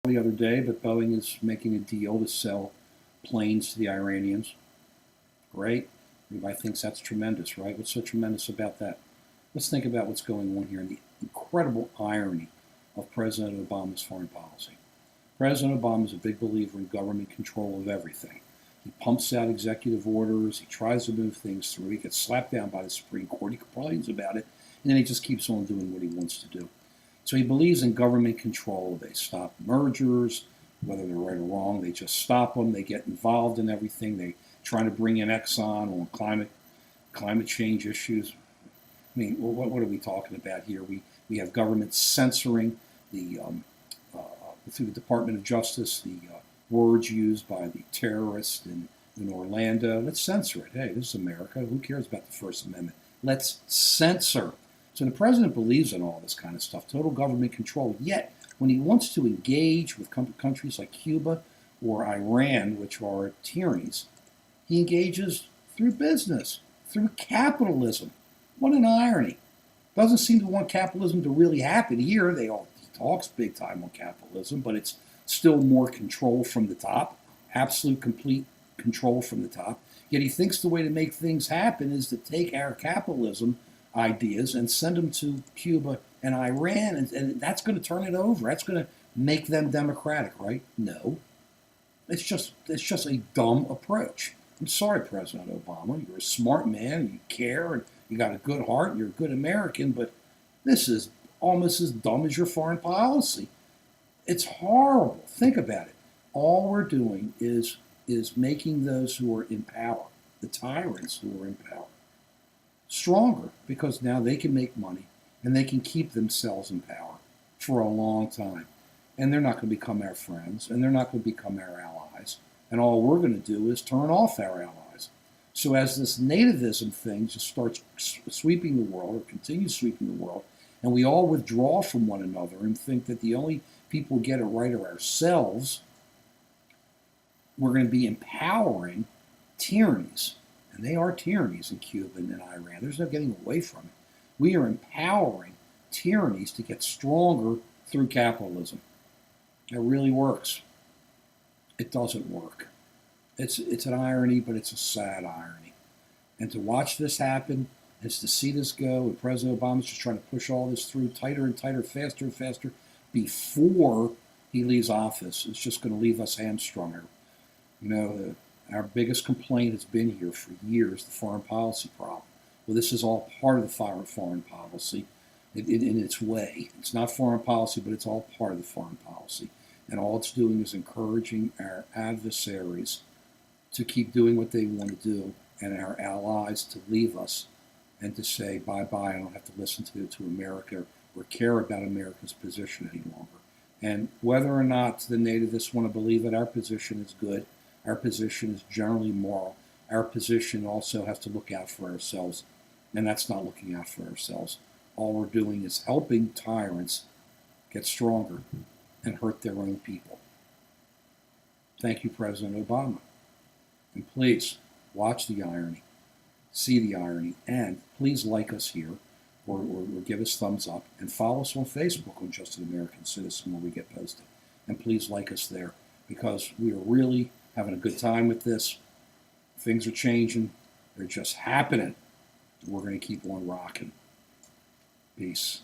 the other day, but Boeing is making a deal to sell planes to the Iranians. Great. Everybody thinks that's tremendous, right? What's so tremendous about that? Let's think about what's going on here and the incredible irony of President Obama's foreign policy. President Obama is a big believer in government control of everything. He pumps out executive orders. He tries to move things through. He gets slapped down by the Supreme Court. He complains about it, and then he just keeps on doing what he wants to do. So he believes in government control. They stop mergers, whether they're right or wrong. They just stop them. They get involved in everything. They try to bring in Exxon on climate change issues. I mean, what are we talking about here? We have government censoring the through the Department of Justice, the words used by the terrorists in Orlando. Let's censor it. Hey, this is America. Who cares about the First Amendment? Let's censor. So the president believes in all this kind of stuff, total government control. Yet, when he wants to engage with countries like Cuba or Iran, which are tyrannies, he engages through business, through capitalism. What an irony. Doesn't seem to want capitalism to really happen here. He talks big time on capitalism, but it's still more control from the top, absolute complete control from the top. Yet he thinks the way to make things happen is to take our capitalism ideas and send them to Cuba and Iran, and that's going to turn it over. That's going to make them democratic, right? No. It's just a dumb approach. I'm sorry, President Obama. You're a smart man, you care, and you got a good heart, and you're a good American, but this is almost as dumb as your foreign policy. It's horrible. Think about it. All we're doing is making those who are in power, the tyrants who are in power, stronger, because now they can make money and they can keep themselves in power for a long time. And they're not going to become our friends, and they're not going to become our allies. And all we're going to do is turn off our allies. So as this nativism thing just starts sweeping the world, or continues sweeping the world, and we all withdraw from one another and think that the only people who get it right are ourselves, we're going to be empowering tyrannies. And they are tyrannies in Cuba and in Iran. There's no getting away from it. We are empowering tyrannies to get stronger through capitalism. It really works. It doesn't work. It's an irony, but it's a sad irony. And to watch this happen, is to see this go, and President Obama's just trying to push all this through tighter and tighter, faster and faster, before he leaves office. It's just going to leave us hamstrung. You know, our biggest complaint has been here for years, the foreign policy problem. Well, this is all part of the foreign policy in its way. It's not foreign policy, but it's all part of the foreign policy. And all it's doing is encouraging our adversaries to keep doing what they want to do, and our allies to leave us and to say, bye-bye, I don't have to listen to America or care about America's position any longer. And whether or not the nativists want to believe that our position is good, our position is generally moral, our position also has to look out for ourselves, and that's not looking out for ourselves. All we're doing is helping tyrants get stronger and hurt their own people. Thank you, President Obama. And please, watch the irony, see the irony, and please like us here, or give us thumbs up, and follow us on Facebook on Just an American Citizen where we get posted. And please like us there, because we are really having a good time with this. Things are changing. They're just happening. We're going to keep on rocking. Peace.